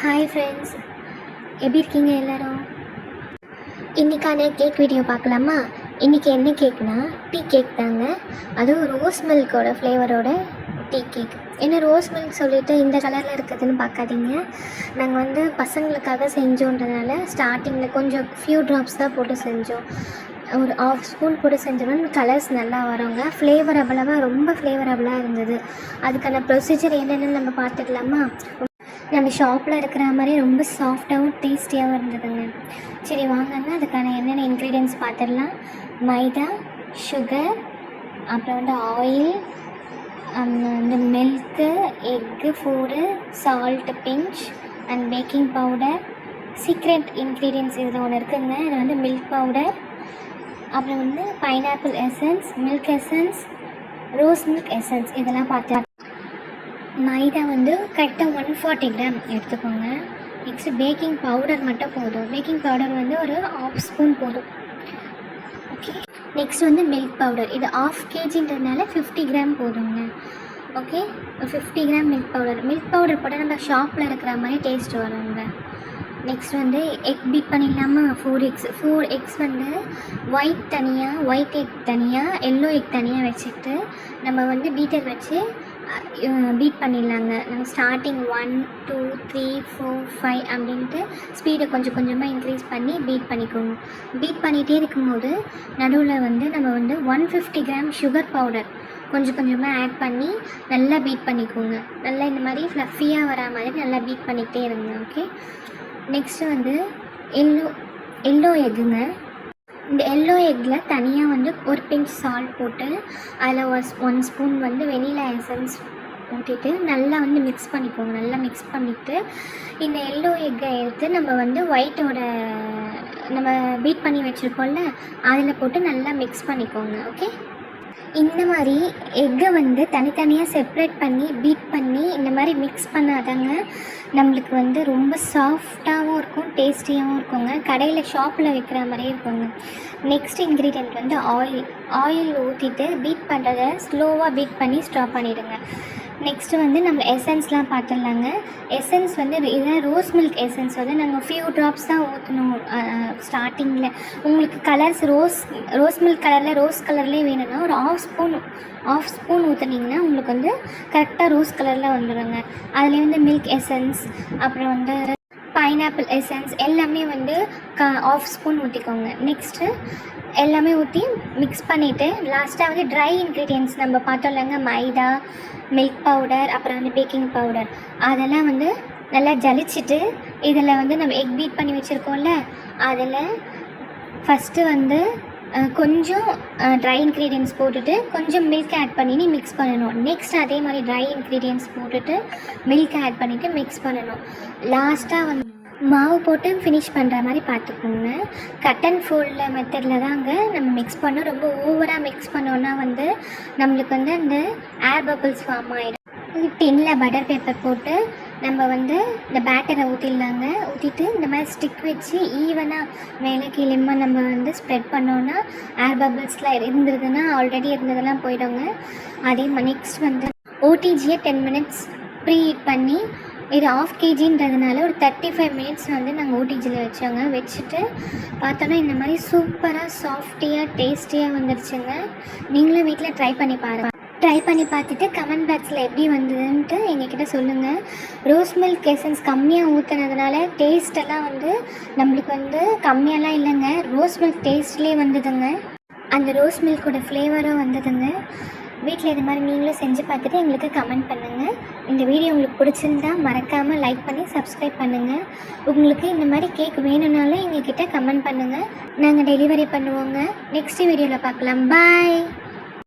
Hi friends, எப்படி இருக்கீங்க எல்லோரும்? இன்றைக்கான கேக் வீடியோ பார்க்கலாமா? இன்றைக்கி என்ன கேக்னா டீ கேக் தாங்க. அதுவும் ரோஸ் மில்கோட ஃப்ளேவரோட டீ கேக். என்ன ரோஸ் மில்க் சொல்லிவிட்டு இந்த கலரில் இருக்குதுன்னு பார்க்காதீங்க. நாங்கள் பசங்களுக்காக செஞ்சோன்றதுனால ஸ்டார்டிங்கில் கொஞ்சம் ஃபியூ ட்ராப்ஸ் தான் போட்டு செஞ்சோம். ஒரு ½ ஸ்பூன் போட்டு செஞ்சோன்னா கலர்ஸ் நல்லா வருங்க. ரொம்ப ஃப்ளேவரபுளாக இருந்தது. அதுக்கான ப்ரொசீஜர் என்னென்னு நம்ம பார்த்துக்கலாமா? நம்ம ஷாப்பில் இருக்கிற மாதிரி ரொம்ப சாஃப்டாகவும் டேஸ்டியாகவும் இருந்ததுங்க. சரி வாங்கன்னா அதுக்கான என்னென்ன இன்க்ரீடியன்ட்ஸ் பார்த்துடலாம். மைதா, சுகர், அப்புறம் oil, milk, egg 4, salt pinch and baking powder. Secret ingredients இதில் ஒன்று இருக்குதுங்க. இது மில்க் பவுடர், அப்புறம் pineapple essence, milk essence, rose milk essence. இதெல்லாம் பார்த்து மைதா கரெக்டாக 140 கிராம் எடுத்துக்கோங்க. நெக்ஸ்ட்டு பேக்கிங் பவுடர் மட்டும் போதும். பேக்கிங் பவுடர் ஒரு ½ ஸ்பூன் போதும். ஓகே. Next milk powder. இது ½ kgன்றதுனால 50 கிராம் போதுங்க. ஓகே, 50 கிராம் மில்க் பவுடர் போட்டால் நம்ம ஷாப்பில் இருக்கிற மாதிரி டேஸ்ட் வருங்க. நெக்ஸ்ட் எக் பீட் பண்ணிடலாமா? 4 எக்ஸ் ஒயிட் எக் தனியாக, எல்லோ எக் தனியாக வச்சுட்டு நம்ம பீட்டர் வச்சு பீட் பண்ணிடலாங்க. நம்ம ஸ்டார்டிங் 1 2 3 4 5 அப்படின்ட்டு ஸ்பீடை கொஞ்சம் கொஞ்சமாக இன்க்ரீஸ் பண்ணி பீட் பண்ணிக்கோங்க. பீட் பண்ணிகிட்டே இருக்கும்போது நடுவில் நம்ம 150 கிராம் சுகர் பவுடர் கொஞ்சம் கொஞ்சமாக ஆட் பண்ணி நல்லா பீட் பண்ணிக்கோங்க. நல்லா இந்த மாதிரி ஃப்ளஃபியாக வரா மாதிரி நல்லா பீட் பண்ணிக்கிட்டே இருங்க. ஓகே. நெக்ஸ்ட்டு எல்லோ எக்குங்க. இந்த எல்லோ எக்கில் தனியாக ஒரு பிஞ்ச் சால்ட் போட்டு அதில் 1 ஸ்பூன் வெனிலா எசன்ஸ் ஊற்றிட்டு நல்லா மிக்ஸ் பண்ணிக்கோங்க. நல்லா மிக்ஸ் பண்ணிவிட்டு இந்த எல்லோ எக்கை எடுத்து நம்ம ஒயிட்டோட நம்ம பீட் பண்ணி வச்சுருக்கோம்ல அதில் போட்டு நல்லா மிக்ஸ் பண்ணிக்கோங்க. ஓகே. இந்த மாதிரி எக்கை தனித்தனியாக செப்ரேட் பண்ணி பீட் பண்ணி இந்த மாதிரி மிக்ஸ் பண்ணாதாங்க நம்மளுக்கு ரொம்ப சாஃப்டாகவும் இருக்கும், டேஸ்டியாகவும் இருக்குங்க. கடையில் ஷாப்பில் வைக்கிற மாதிரியே இருக்குங்க. நெக்ஸ்ட் இன்க்ரீடியன்ட் ஆயில் ஊற்றிட்டு பீட் பண்ணுறத ஸ்லோவாக பீட் பண்ணி ஸ்டாப் பண்ணிவிடுங்க. நெக்ஸ்ட்டு நம்ம எசன்ஸ்லாம் பார்த்துடலாங்க. எசன்ஸ் இதெல்லாம் ரோஸ் மில்க் எசன்ஸ் நாங்கள் ஃபியூ ட்ராப்ஸ் தான் ஊற்றணும் ஸ்டார்டிங்கில். உங்களுக்கு கலர்ஸ் ரோஸ் மில்க் கலரில் ரோஸ் கலர்லேயே வேணும்னா ஒரு ½ ஸ்பூன் ஊற்றுனீங்கன்னா உங்களுக்கு கரெக்டாக ரோஸ் கலரில் வந்துடுங்க. அதில் மில்க் எசன்ஸ், அப்புறம் பைனாப்பிள் எசன்ஸ் எல்லாமே ½ ஸ்பூன் ஊற்றிக்கோங்க. நெக்ஸ்ட்டு எல்லாமே ஊற்றி மிக்ஸ் பண்ணிவிட்டு லாஸ்ட்டாக ட்ரை இன்க்ரீடியன்ட்ஸ் நம்ம பார்த்தோம் இல்லைங்க, மைதா, மில்க் பவுடர், அப்புறம் பேக்கிங் பவுடர், அதெல்லாம் நல்லா ஜலிச்சுட்டு இதில் நம்ம எக் பீட் பண்ணி வச்சுருக்கோம்ல அதில் ஃபஸ்ட்டு கொஞ்சம் ட்ரை இன்க்ரீடியன்ட்ஸ் போட்டுட்டு கொஞ்சம் மில்க் ஆட் பண்ணி மிக்ஸ் பண்ணணும். நெக்ஸ்ட் அதே மாதிரி ட்ரை இன்க்ரீடியன்ட்ஸ் போட்டுட்டு மில்க் ஆட் பண்ணிவிட்டு மிக்ஸ் பண்ணணும். லாஸ்ட்டாக மாவு போட்டு ஃபினிஷ் பண்ணுற மாதிரி பார்த்துக்கோங்க. கட் அண்ட் ஃபோல்ட் மெத்தடில் தாங்க நம்ம மிக்ஸ் பண்ணோம். ரொம்ப ஓவராக மிக்ஸ் பண்ணோன்னா நம்மளுக்கு அந்த ஏர் பபிள்ஸ் ஃபார்ம் ஆகிடும். டின்னில் பட்டர் பேப்பர் போட்டு நம்ம இந்த பேட்டரை ஊற்றிடலாங்க. ஊற்றிட்டு இந்த மாதிரி ஸ்டிக் வச்சு ஈவனாக மேலே கீழேமா நம்ம ஸ்ப்ரெட் பண்ணோன்னா ஏர் பபிள்ஸ்லாம் இருந்ததுன்னா ஆல்ரெடி இருந்ததெல்லாம் போயிடுங்க. அதே நெக்ஸ்ட் ஓடிஜியை 10 மினிட்ஸ் ப்ரீ ஹீட் பண்ணி, இது ½ kgன்றதுனால ஒரு 35 மினிட்ஸ் நாங்கள் ஓடிஜியில் வச்சோங்க. வச்சுட்டு பார்த்தோன்னா இந்த மாதிரி சூப்பராக சாஃப்டியாக டேஸ்டியாக வந்துருச்சுங்க. நீங்களும் வீட்டில் ட்ரை பண்ணி பார்த்துட்டு கமெண்ட் பாக்ஸில் எப்படி வந்ததுன்ட்டு எங்ககிட்ட சொல்லுங்கள். ரோஸ் மில்க் எசன்ஸ் கம்மியாக ஊற்றுனதுனால டேஸ்ட்டெல்லாம் நம்மளுக்கு கம்மியாலாம் இல்லைங்க. ரோஸ் மில்க் டேஸ்ட்லேயே வந்ததுங்க. அந்த ரோஸ் மில்கோட ஃப்ளேவரும் வந்ததுங்க. வீட்டில் இது மாதிரி நீங்களும் செஞ்சு பார்த்துட்டு எங்களுக்கு கமெண்ட் பண்ணுங்கள். இந்த வீடியோ உங்களுக்கு பிடிச்சிருந்தா மறக்காமல் லைக் பண்ணி சப்ஸ்கிரைப் பண்ணுங்கள். உங்களுக்கு இந்த மாதிரி கேக் வேணும்னாலும் எங்ககிட்ட கமெண்ட் பண்ணுங்கள். நாங்கள் டெலிவரி பண்ணுவோங்க. நெக்ஸ்ட் வீடியோவில் பார்க்கலாம். பாய்.